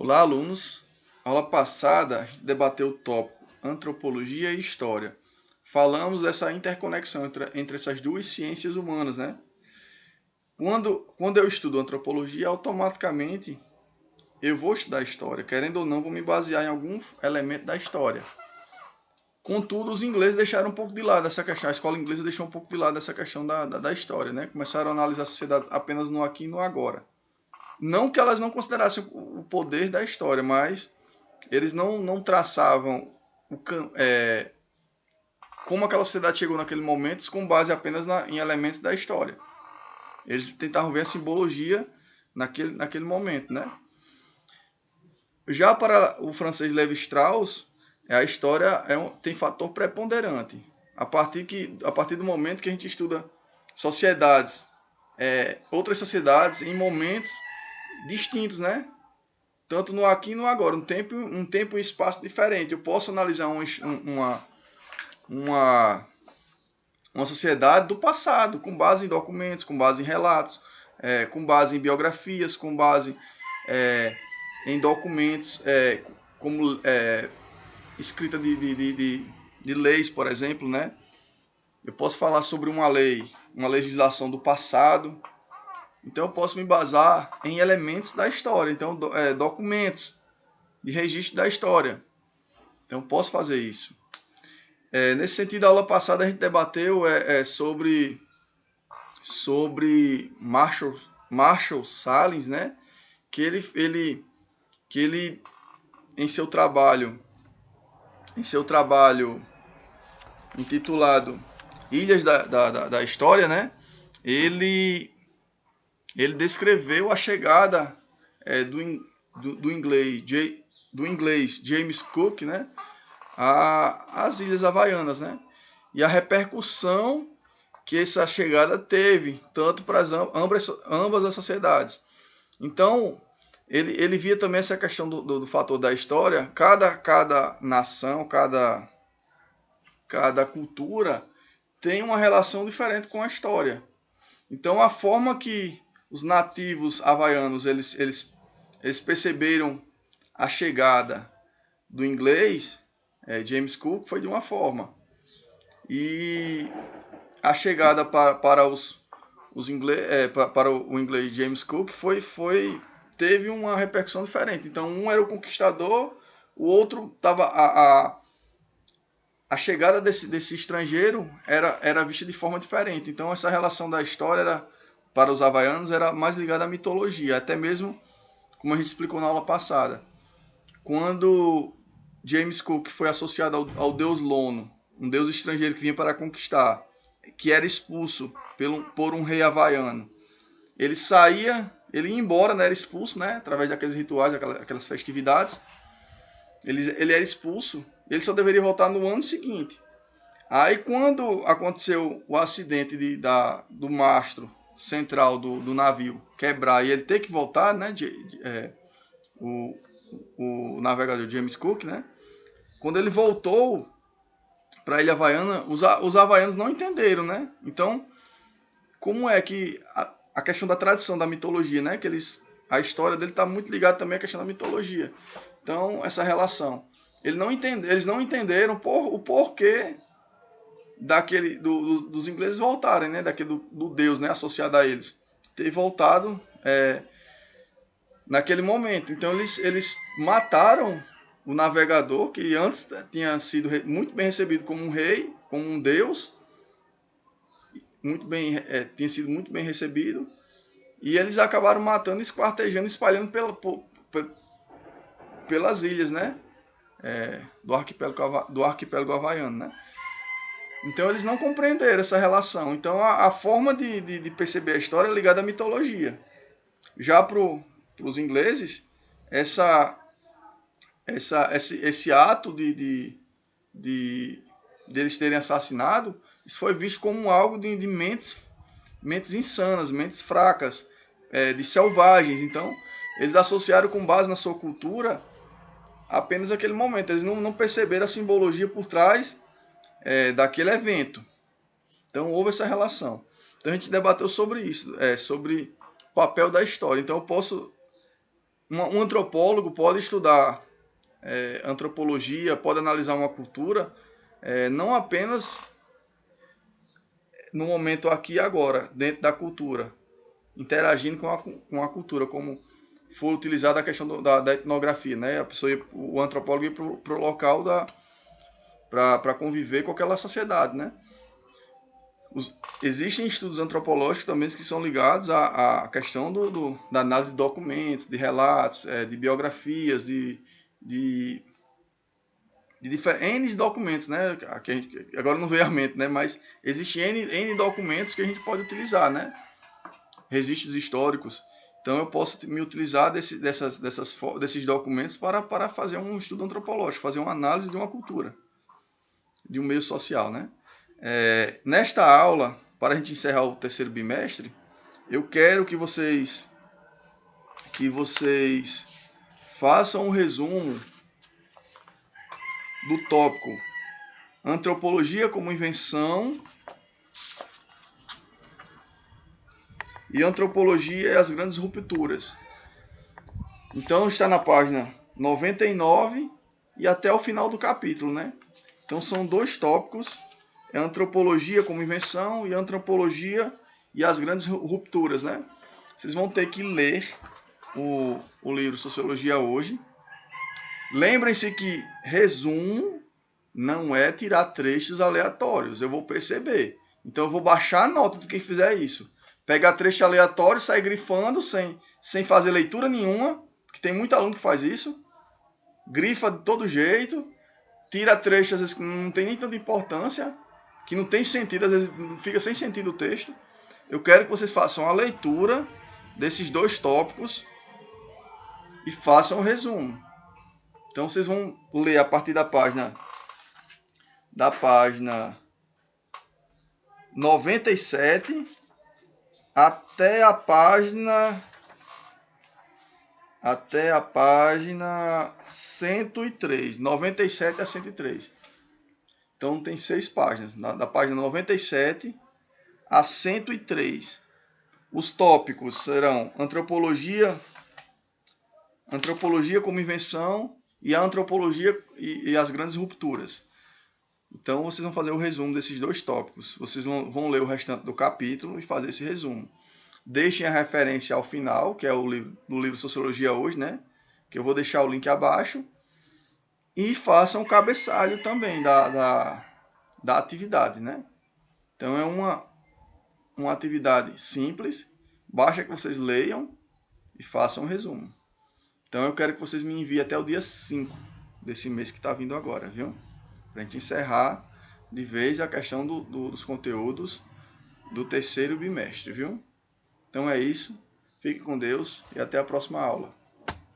Olá, alunos. Aula passada, a gente debateu o tópico antropologia e história. Falamos dessa interconexão entre essas duas ciências humanas, né? Quando eu estudo antropologia, automaticamente eu vou estudar história. Querendo ou não, vou me basear em algum elemento da história. Contudo, os ingleses deixaram um pouco de lado essa questão. A escola inglesa deixou um pouco de lado essa questão da história, né? Começaram a analisar a sociedade apenas no aqui e no agora. Não que elas não considerassem o poder da história, mas eles não traçavam como aquela sociedade chegou naquele momento com base apenas em elementos da história. Eles tentavam ver a simbologia naquele momento, né? Já para o francês Lévi-Strauss, a história tem fator preponderante. A partir do momento que a gente estuda sociedades, outras sociedades em momentos distintos, né? Tanto no aqui e no agora, um tempo e um espaço diferente. Eu posso analisar uma sociedade do passado, com base em documentos, com base em relatos, com base em biografias, com base em documentos como escrita de leis, por exemplo, né? Eu posso falar sobre uma legislação do passado. Então eu posso me basar em elementos da história, então documentos de registro da história. Então eu posso fazer isso. Nesse sentido, a aula passada a gente debateu sobre Marshall Sahlins, né? Que ele em seu trabalho intitulado Ilhas da História, né? Ele descreveu a chegada do inglês James Cook, né, às Ilhas Havaianas, né, e a repercussão que essa chegada teve, tanto para ambas as sociedades. Então, ele via também essa questão do fator da história. Cada nação, cada cultura tem uma relação diferente com a história. Então, a forma que os nativos havaianos eles perceberam a chegada do inglês James Cook foi de uma forma, e a chegada para o inglês James Cook teve uma repercussão diferente. Então, um era o conquistador, o outro estava a chegada desse estrangeiro era vista de forma diferente. Então, essa relação da história para os havaianos era mais ligada à mitologia, até mesmo como a gente explicou na aula passada. Quando James Cook foi associado ao deus Lono, um deus estrangeiro que vinha para conquistar, que era expulso por um rei havaiano, ele ia embora, né, era expulso, né, através daqueles rituais, aquelas festividades. Ele era expulso, ele só deveria voltar no ano seguinte. Aí, quando aconteceu o acidente do mastro central do navio quebrar e ele ter que voltar, né, o navegador James Cook, né, quando ele voltou para a Ilha Havaiana, os havaianos não entenderam, né? Então, como é que a questão da tradição, da mitologia, né, que a história dele está muito ligada também à questão da mitologia. Então, essa relação. Eles não entenderam o porquê dos ingleses voltarem, né? Do Deus, né? Associado a eles. Ter voltado naquele momento. Então, eles mataram o navegador, que antes tinha sido muito bem recebido como um rei, como um deus. Tinha sido muito bem recebido. E eles acabaram matando, esquartejando, espalhando pelas ilhas, né? Do arquipélago havaiano, né? Então eles não compreenderam essa relação. Então a forma de perceber a história é ligada à mitologia. Já para os ingleses, esse ato de eles terem assassinado, isso foi visto como algo de mentes insanas, mentes fracas, de selvagens. Então eles associaram com base na sua cultura apenas aquele momento. Eles não perceberam a simbologia por trás daquele evento. Então houve essa relação. Então a gente debateu sobre isso, sobre o papel da história. Então eu posso Um antropólogo pode estudar antropologia, pode analisar uma cultura, não apenas no momento aqui e agora, dentro da cultura, interagindo com a cultura, como foi utilizada a questão da etnografia, né? A pessoa o antropólogo ia para o local para conviver com aquela sociedade, né? Existem estudos antropológicos também que são ligados à questão da análise de documentos, de relatos, de biografias, de N documentos, né? Agora não veio à mente, né? Mas existem N documentos que a gente pode utilizar, né? Registros históricos. Então eu posso me utilizar desses documentos para fazer um estudo antropológico, fazer uma análise de uma cultura, de um meio social, né? Nesta aula, para a gente encerrar o terceiro bimestre, eu quero que vocês façam um resumo do tópico Antropologia como invenção e Antropologia e as grandes rupturas. Então está na página 99 e até o final do capítulo, né? Então são 2 tópicos, Antropologia como invenção e Antropologia e as grandes rupturas, né? Vocês vão ter que ler o livro Sociologia hoje. Lembrem-se que resumo não é tirar trechos aleatórios, eu vou perceber. Então eu vou baixar a nota de quem fizer isso. Pegar trecho aleatório, sair grifando sem fazer leitura nenhuma, que tem muito aluno que faz isso. Grifa de todo jeito, tira trechos às vezes que não tem nem tanta importância, que não tem sentido, às vezes fica sem sentido o texto. Eu quero que vocês façam a leitura desses 2 tópicos e façam o resumo. Então vocês vão ler a partir da página 97 até a página 103, 97 a 103. Então tem 6 páginas, da página 97 a 103. Os tópicos serão antropologia como invenção e a antropologia e as grandes rupturas. Então vocês vão fazer o resumo desses 2 tópicos. Vocês vão ler o restante do capítulo e fazer esse resumo. Deixem a referência ao final, que é o livro Sociologia hoje, né? Que eu vou deixar o link abaixo. E façam o cabeçalho também da atividade, né? Então é uma atividade simples. Basta que vocês leiam e façam o resumo. Então eu quero que vocês me enviem até o dia 5 desse mês que está vindo agora, viu? Para a gente encerrar de vez a questão dos conteúdos do terceiro bimestre, viu? Então é isso. Fique com Deus e até a próxima aula.